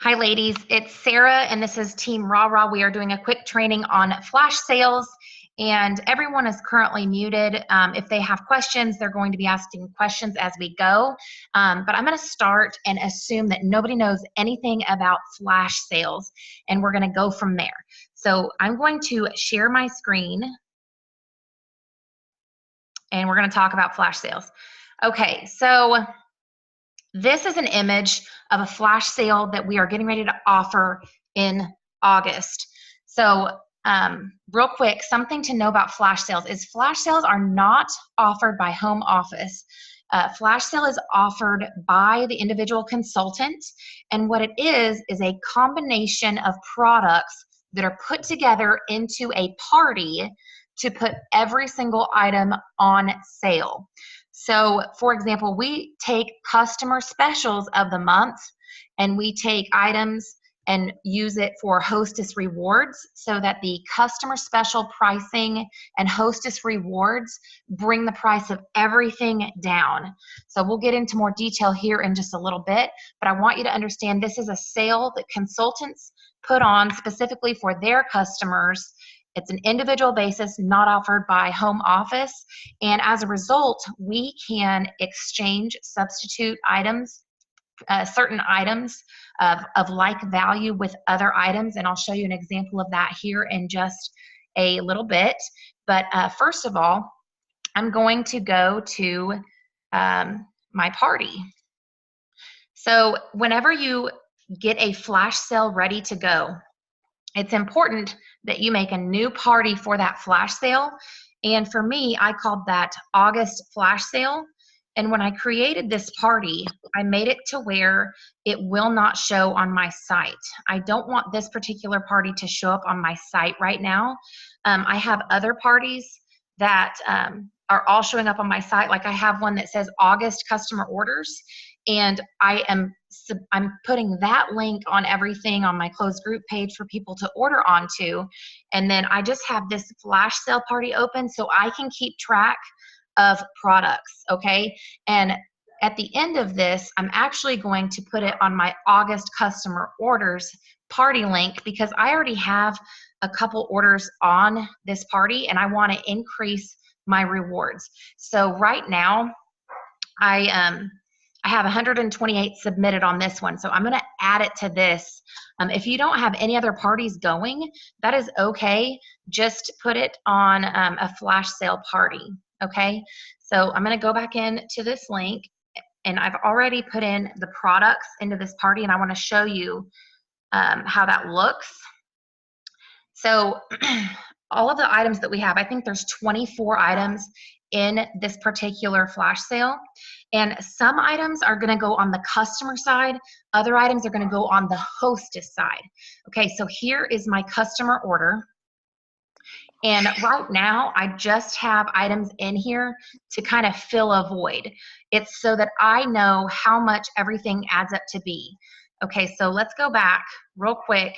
Hi, ladies. It's Sarah, and this is Team Rah Rah. We are doing a quick training on flash sales, and everyone is currently muted. If they have questions, they're going to be asking questions as we go. But I'm going to start and assume that nobody knows anything about flash sales, and we're going to go from there. So I'm going to share my screen, and we're going to talk about flash sales. Okay, so this is an image of a flash sale that we are getting ready to offer in August. So real quick, something to know about flash sales is flash sales are not offered by home office. Flash sale is offered by the individual consultant, and what it is a combination of products that are put together into a party to put every single item on sale. So, for example, we take customer specials of the month and we take items and use it for Hostess rewards so that the customer special pricing and Hostess rewards bring the price of everything down. So we'll get into more detail here in just a little bit, but I want you to understand this is a sale that consultants put on specifically for their customers. It's an individual basis, not offered by home office. And as a result, we can exchange, substitute items, certain items of like value with other items. And I'll show you an example of that here in just a little bit. But first of all, I'm going to go to my party. So whenever you get a flash sale ready to go, it's important that you make a new party for that flash sale. And for me, I called that August flash sale. And when I created this party, I made it to where it will not show on my site. I don't want this particular party to show up on my site right now. I have other parties that are all showing up on my site. Like I have one that says August customer orders, and I'm putting that link on everything on my closed group page for people to order onto. And then I just have this flash sale party open so I can keep track of products, okay? And at the end of this, I'm actually going to put it on my August customer orders party link because I already have a couple orders on this party and I want to increase my rewards. So right now, I have 128 submitted on this one, so I'm going to add it to this. If you don't have any other parties going, that is okay. Just put it on a flash sale party, okay? So I'm going to go back into this link, and I've already put in the products into this party, and I want to show you how that looks. So all of the items that we have, I think there's 24 items in this particular flash sale. And some items are going to go on the customer side. Other items are going to go on the hostess side. Okay, so here is my customer order. And right now, I just have items in here to kind of fill a void. It's so that I know how much everything adds up to be. Okay, so let's go back real quick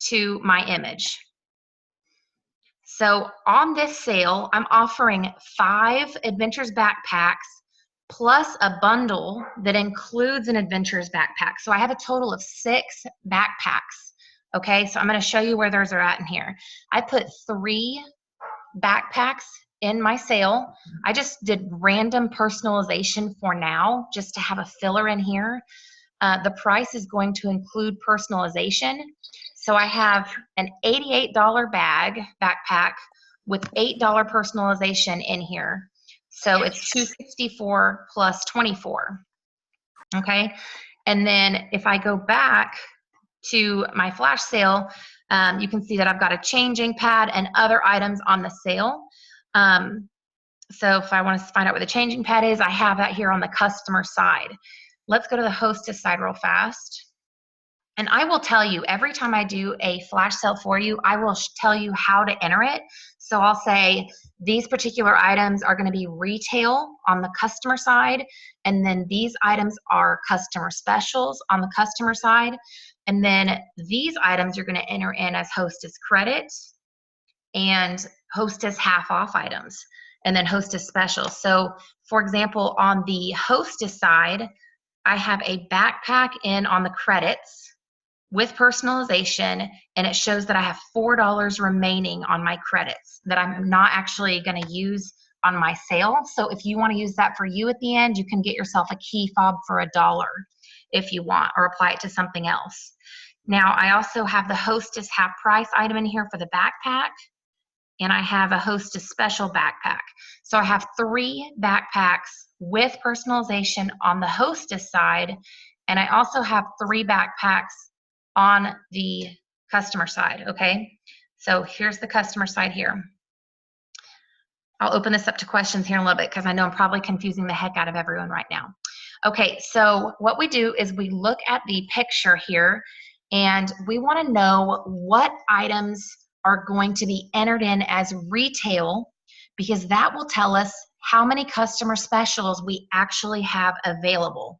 to my image. So on this sale, I'm offering 5 Adventures backpacks plus a bundle that includes an Adventures backpack. So I have a total of 6 backpacks. Okay, so I'm going to show you where those are at in here. I put 3 backpacks in my sale. I just did random personalization for now, just to have a filler in here. The price is going to include personalization. So I have an $88 backpack with $8 personalization in here. So it's $264 plus 24. Okay. And then if I go back to my flash sale, you can see that I've got a changing pad and other items on the sale. So if I want to find out where the changing pad is, I have that here on the customer side. Let's go to the hostess side real fast. And I will tell you, every time I do a flash sale for you, I will tell you how to enter it. So I'll say these particular items are going to be retail on the customer side, and then these items are customer specials on the customer side, and then these items you're going to enter in as hostess credit and hostess half off items, and then hostess specials. So for example, on the hostess side, I have a backpack in on the credits with personalization, and it shows that I have $4 remaining on my credits that I'm not actually going to use on my sale. So if you want to use that for you at the end, you can get yourself a key fob for $1 if you want, or apply it to something else. Now, I also have the Hostess half price item in here for the backpack, and I have a Hostess special backpack. So I have 3 backpacks with personalization on the Hostess side, and I also have 3 backpacks on the customer side, okay? So here's the customer side here. I'll open this up to questions here in a little bit because I know I'm probably confusing the heck out of everyone right now. Okay, so what we do is we look at the picture here, and we want to know what items are going to be entered in as retail, because that will tell us how many customer specials we actually have available.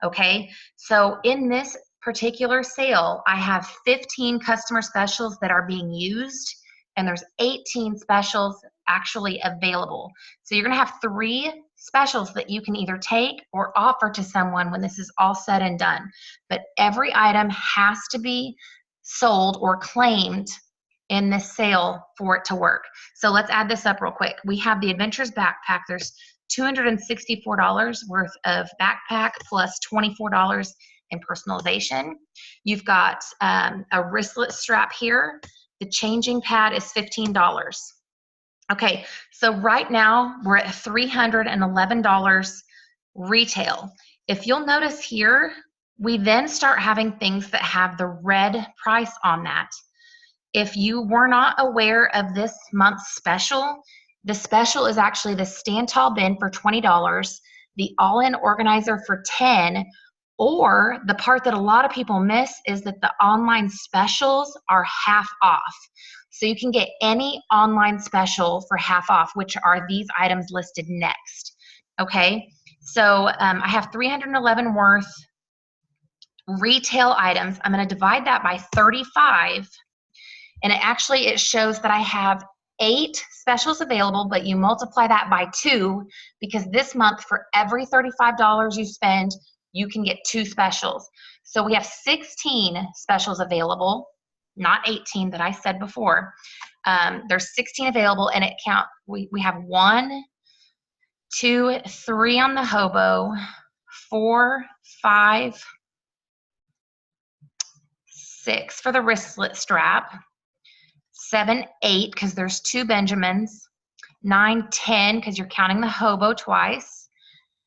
Okay, so in this particular sale, I have 15 customer specials that are being used, and there's 18 specials actually available. So you're going to have 3 specials that you can either take or offer to someone when this is all said and done. But every item has to be sold or claimed in this sale for it to work. So let's add this up real quick. We have the Adventures backpack. There's $264 worth of backpack plus $24 in personalization. You've got a wristlet strap here. The changing pad is $15. Okay, so right now we're at $311 retail. If you'll notice here, we then start having things that have the red price on that. If you were not aware of this month's special, the special is actually the stand tall bin for $20, the all-in organizer for $10, or the part that a lot of people miss is that the online specials are half off. So you can get any online special for half off, which are these items listed next. Okay, so I have 311 worth retail items. I'm going to divide that by 35, and it shows that I have 8 specials available, but you multiply that by 2, because this month for every $35 you spend, you can get 2 specials. So we have 16 specials available, not 18 that I said before. There's 16 available, and we have 1, 2, 3 on the hobo, 4, 5, 6 for the wristlet strap, 7, 8 because there's 2 Benjamins, 9, 10 because you're counting the hobo twice,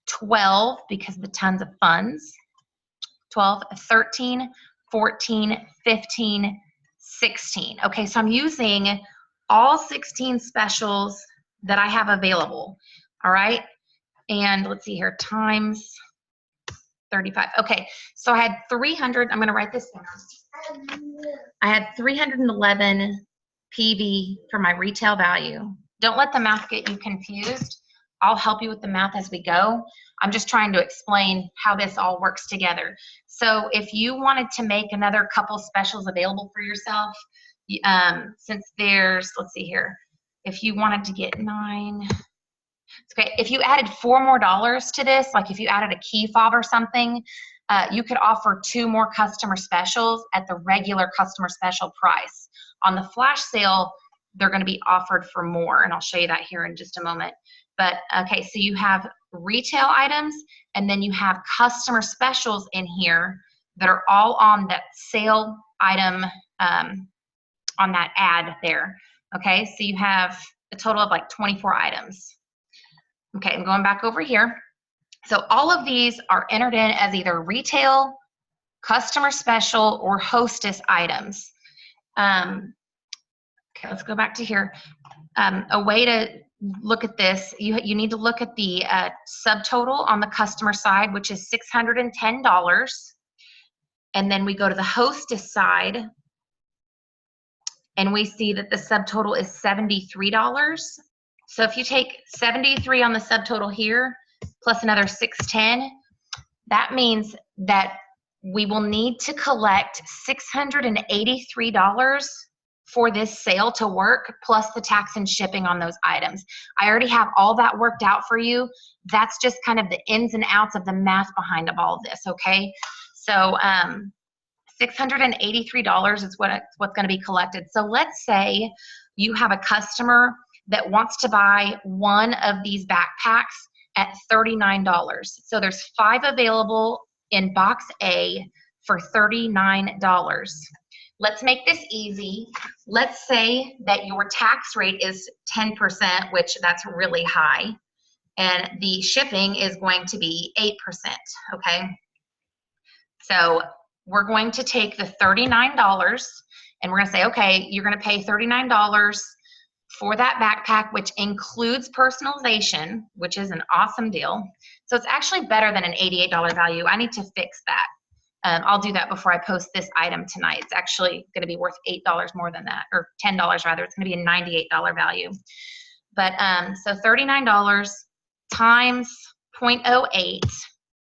12 because of the tons of funds, 12, 13, 14, 15, 16. Okay, so I'm using all 16 specials that I have available. All right, and let's see here, times 35. Okay, so I had 300, I'm going to write this down. I had 311 PV for my retail value. Don't let the math get you confused. I'll help you with the math as we go. I'm just trying to explain how this all works together. So if you wanted to make another couple specials available for yourself, since there's, let's see here, if you wanted to get 9, okay, if you added $4 more to this, like if you added a key fob or something, you could offer 2 more customer specials at the regular customer special price. On the flash sale, they're going to be offered for more, and I'll show you that here in just a moment. But okay, so you have retail items, and then you have customer specials in here that are all on that sale item on that ad there. Okay, so you have a total of like 24 items. Okay, I'm going back over here. So all of these are entered in as either retail, customer special, or hostess items. Okay, let's go back to here. A way to look at this, you need to look at the subtotal on the customer side, which is $610. And then we go to the hostess side, and we see that the subtotal is $73. So if you take 73 on the subtotal here, plus another 610, that means that we will need to collect $683 for this sale to work, plus the tax and shipping on those items. I already have all that worked out for you. That's just kind of the ins and outs of the math behind of all of this, okay? So $683 is what's going to be collected. So let's say you have a customer that wants to buy one of these backpacks at $39. So there's 5 available in box A for $39. Let's make this easy. Let's say that your tax rate is 10%, which that's really high, and the shipping is going to be 8%, okay? So we're going to take the $39 and we're going to say, okay, you're going to pay $39 for that backpack, which includes personalization, which is an awesome deal. So it's actually better than an $88 value. I need to fix that. I'll do that before I post this item tonight. It's actually going to be worth $8 more than that, or $10 rather. It's going to be a $98 value. But so $39 times 0.08.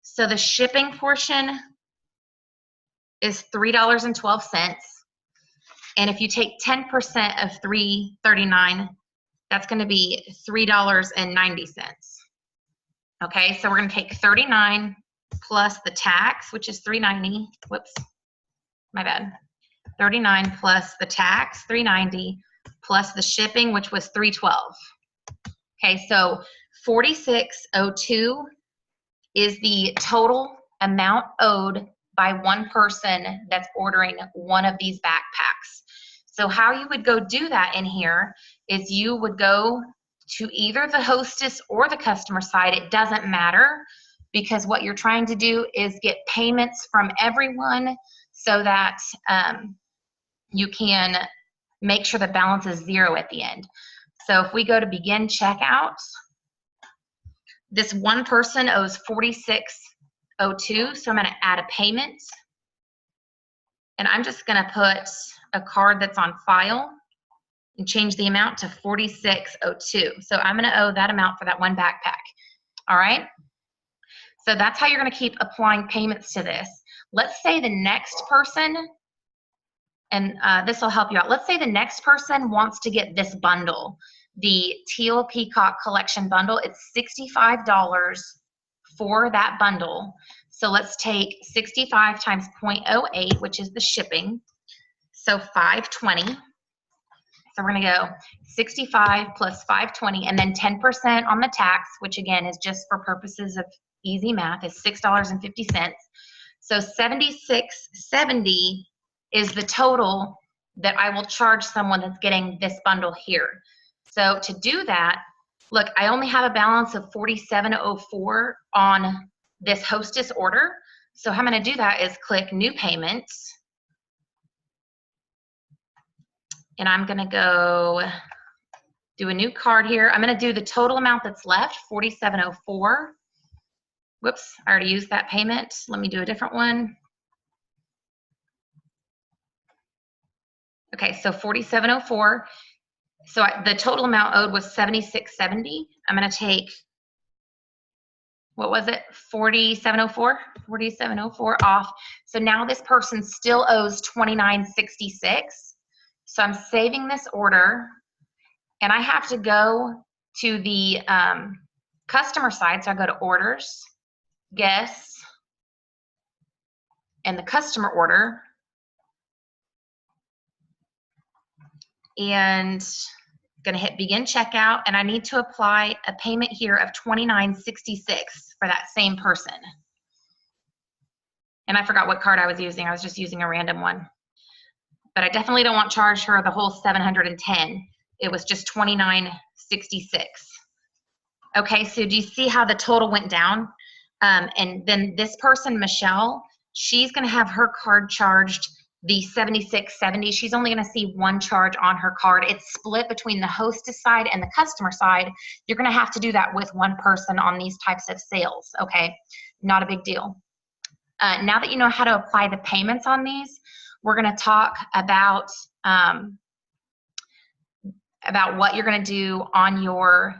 So the shipping portion is $3.12. And if you take 10% of $3.39, that's going to be $3.90. Okay, so we're going to take 39 plus the tax, which is $3.90. Whoops, my bad. 39 plus the tax, $3.90, plus the shipping, which was $3.12. Okay, so $46.02 is the total amount owed by one person that's ordering one of these backpacks. So how you would go do that in here is you would go to either the hostess or the customer side. It doesn't matter, because what you're trying to do is get payments from everyone so that you can make sure the balance is 0 at the end. So if we go to begin checkout, this one person owes $46.02, so I'm going to add a payment. And I'm just going to put a card that's on file and change the amount to $46.02. So I'm going to owe that amount for that one backpack. All right? So that's how you're going to keep applying payments to this. Let's say the next person, and this will help you out. Let's say the next person wants to get this bundle, the Teal Peacock Collection bundle. It's $65 for that bundle. So let's take 65 times 0.08, which is the shipping. So 520. So we're going to go 65 plus 520, and then 10% on the tax, which again is just for purposes of easy math, is $6.50. So $76.70 is the total that I will charge someone that's getting this bundle here. So to do that, look, I only have a balance of $47.04 on this hostess order. So how I'm going to do that is click New Payments. And I'm going to go do a new card here. I'm going to do the total amount that's left, $47.04. Whoops, I already used that payment. Let me do a different one. Okay, so $47.04. So the total amount owed was $76.70. I'm going to take, what was it, $47.04? $47.04 off. So now this person still owes $29.66. So I'm saving this order, and I have to go to the customer side. So I go to Orders, Guests, and the customer order. And I'm going to hit Begin Checkout, and I need to apply a payment here of $29.66 for that same person. And I forgot what card I was using. I was just using a random one. But I definitely don't want to charge her the whole $710. It was just $29.66. Okay, so do you see how the total went down? And then this person, Michelle, she's going to have her card charged the $76.70. She's only going to see one charge on her card. It's split between the hostess side and the customer side. You're going to have to do that with one person on these types of sales, okay? Not a big deal. Now that you know how to apply the payments on these, we're going to talk about what you're going to do on your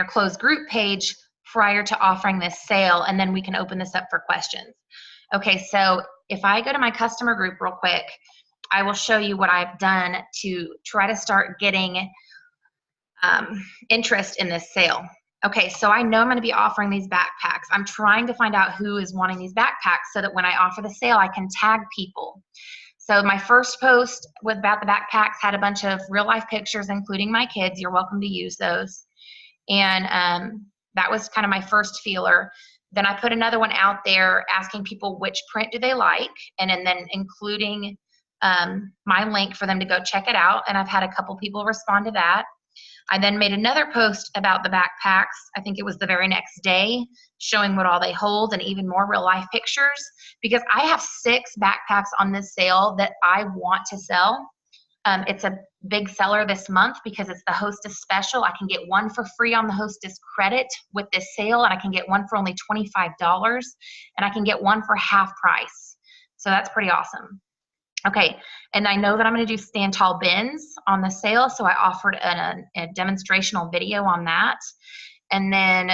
closed group page prior to offering this sale, and then we can open this up for questions. Okay, so if I go to my customer group real quick, I will show you what I've done to try to start getting interest in this sale. Okay, so I know I'm going to be offering these backpacks. I'm trying to find out who is wanting these backpacks so that when I offer the sale, I can tag people. So my first post about the backpacks had a bunch of real life pictures, including my kids. You're welcome to use those. And that was kind of my first feeler. Then I put another one out there asking people which print do they like, and then including my link for them to go check it out. And I've had a couple people respond to that. I then made another post about the backpacks. I think it was the very next day, showing what all they hold and even more real life pictures, because I have 6 backpacks on this sale that I want to sell. It's a big seller this month because it's the Hostess special. I can get one for free on the Hostess credit with this sale, and I can get one for only $25, and I can get one for half price. So that's pretty awesome. Okay, and I know that I'm going to do stand tall bins on the sale, so I offered a demonstrational video on that. And then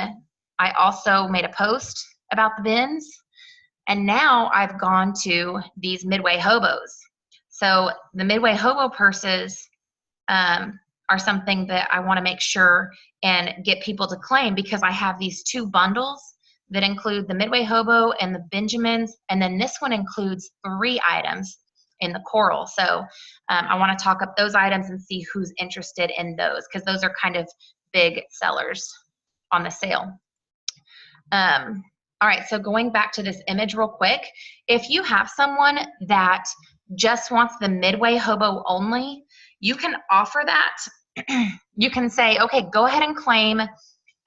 I also made a post about the bins, and now I've gone to these Midway hobos. So the Midway hobo purses are something that I want to make sure and get people to claim, because I have these 2 bundles that include the Midway hobo and the Benjamins, and then this one includes 3 items in the coral. So I want to talk up those items and see who's interested in those, because those are kind of big sellers on the sale. All right, so going back to this image real quick, if you have someone that just wants the Midway hobo only, you can offer that. You can say, okay, go ahead and claim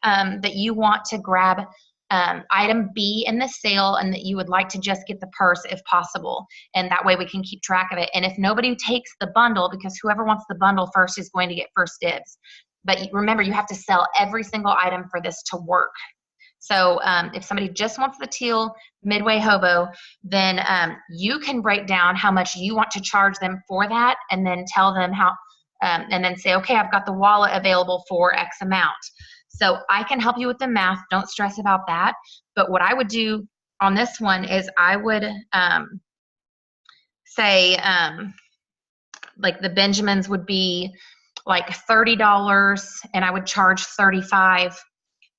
that you want to grab item B in the sale, and that you would like to just get the purse if possible, and that way we can keep track of it. And if nobody takes the bundle, because whoever wants the bundle first is going to get first dibs. But remember, you have to sell every single item for this to work. So if somebody just wants the teal Midway hobo, then you can break down how much you want to charge them for that, and then tell them how, and then say, okay, I've got the wallet available for X amount. So I can help you with the math. Don't stress about that. But what I would do on this one is I would say like the Benjamins would be like $30, and I would charge $35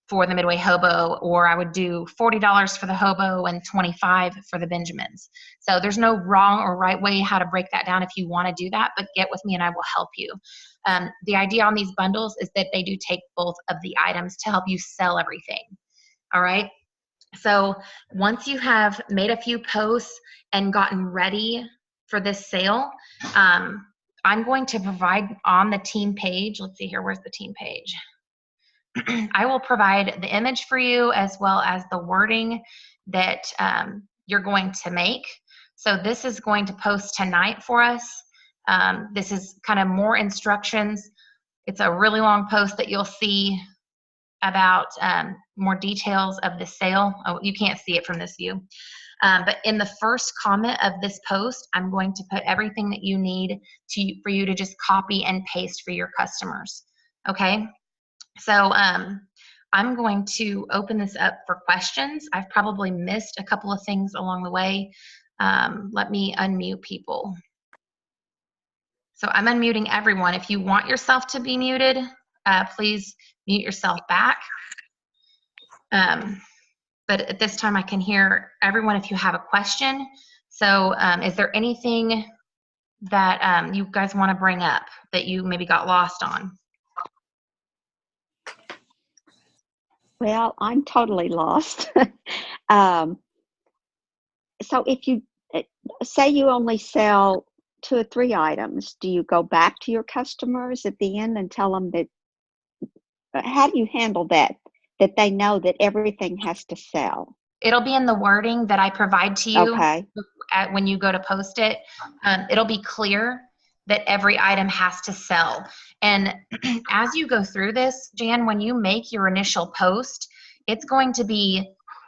for the Midway hobo, or I would do $40 for the hobo and $25 for the Benjamins. So there's no wrong or right way how to break that down if you want to do that, but get with me and I will help you. The idea on these bundles is that they do take both of the items to help you sell everything. All right. So once you have made a few posts and gotten ready for this sale, I'm going to provide on the team page. Let's see here. Where's the team page? I will provide the image for you as well as the wording that you're going to make. So this is going to post tonight for us. This is kind of more instructions. It's a really long post that you'll see about more details of the sale. Oh, you can't see it from this view. But in the first comment of this post, I'm going to put everything that you need for you to just copy and paste for your customers. Okay? So I'm going to open this up for questions. I've probably missed a couple of things along the way. Let me unmute people. So I'm unmuting everyone. If you want yourself to be muted, please mute yourself back. But at this time I can hear everyone if you have a question. So is there anything that you guys want to bring up that you maybe got lost on? Well, I'm totally lost. So if you say you only sell 2 or 3 items, do you go back to your customers at the end and tell them that, how do you handle that they know that everything has to sell? It'll be in the wording that I provide to you. Okay. When you go to post it. It'll be clear that every item has to sell. And as you go through this, Jan, when you make your initial post, it's going to be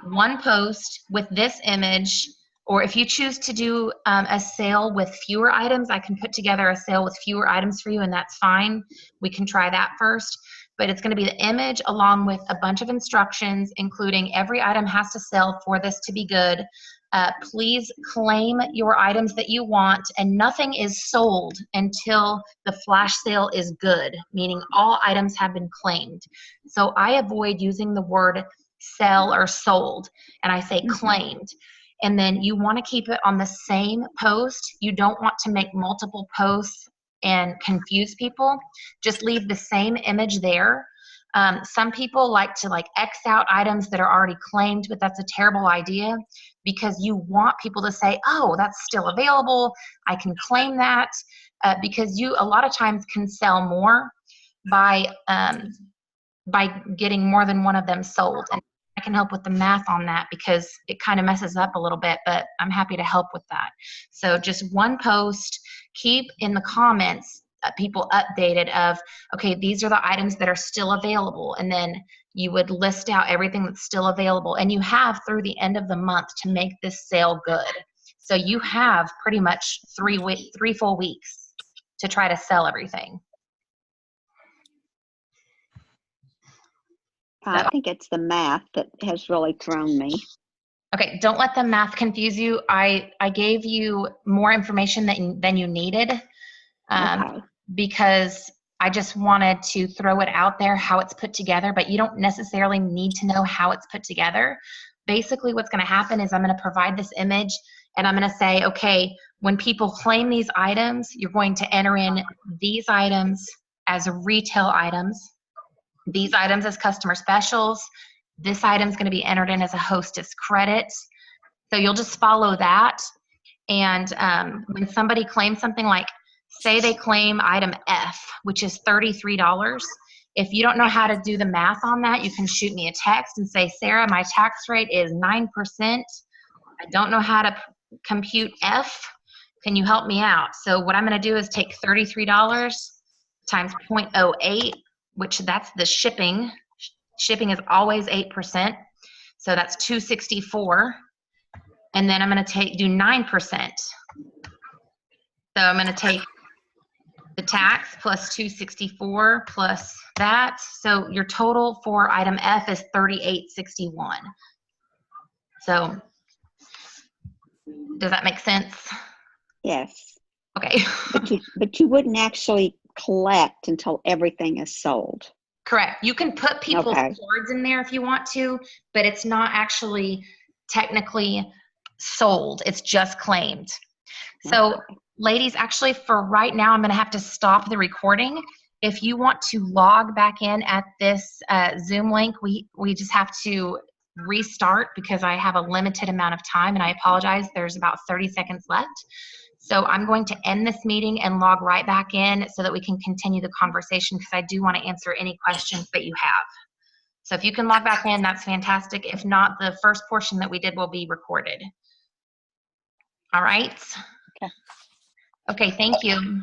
one post with this image, or if you choose to do a sale with fewer items, I can put together a sale with fewer items for you, and that's fine. We can try that first. but it's going to be the image along with a bunch of instructions, including every item has to sell for this to be good. Please claim your items that you want, and nothing is sold until the flash sale is good, meaning all items have been claimed. So I avoid using the word sell or sold, and I say claimed. And then you want to keep it on the same post. You don't want to make multiple posts and confuse people. Just leave the same image there. Some people like to X out items that are already claimed, but that's a terrible idea, because you want people to say, oh, that's still available, I can claim that, because you a lot of times can sell more by getting more than one of them sold. And I can help with the math on that because it kind of messes up a little bit, but I'm happy to help with that. So just one post, keep in the comments people updated of, okay, these are the items that are still available. And then you would list out everything that's still available. And you have through the end of the month to make this sale good. So you have pretty much 3 full weeks to try to sell everything. I think it's the math that has really thrown me. Okay, don't let the math confuse you. I gave you more information than you needed, Okay. because I just wanted to throw it out there how it's put together, but you don't necessarily need to know how it's put together. Basically what's going to happen is I'm going to provide this image, and I'm going to say, okay, when people claim these items, you're going to enter in these items as retail items, these items as customer specials. This item is going to be entered in as a hostess credit. So you'll just follow that. And when somebody claims something, like say they claim item F, which is $33. If you don't know how to do the math on that, you can shoot me a text and say, Sarah, my tax rate is 9%. I don't know how to compute F. Can you help me out? So what I'm going to do is take $33 times 0.08, which that's the shipping. Shipping is always 8%. So that's 264. And then I'm going to do 9%. So I'm going to take the tax plus 264 plus that. So your total for item F is 3861. So does that make sense? Yes. Okay. But you wouldn't actually collect until everything is sold. Correct. You can put people's Okay. cards in there if you want to, but it's not actually technically sold. It's just claimed. So Okay. ladies, actually for right now, I'm going to have to stop the recording. If you want to log back in at this Zoom link, we just have to restart because I have a limited amount of time, and I apologize. There's about 30 seconds left. So I'm going to end this meeting and log right back in so that we can continue the conversation, because I do want to answer any questions that you have. So if you can log back in, that's fantastic. If not, the first portion that we did will be recorded. All right. Okay. Okay, thank you.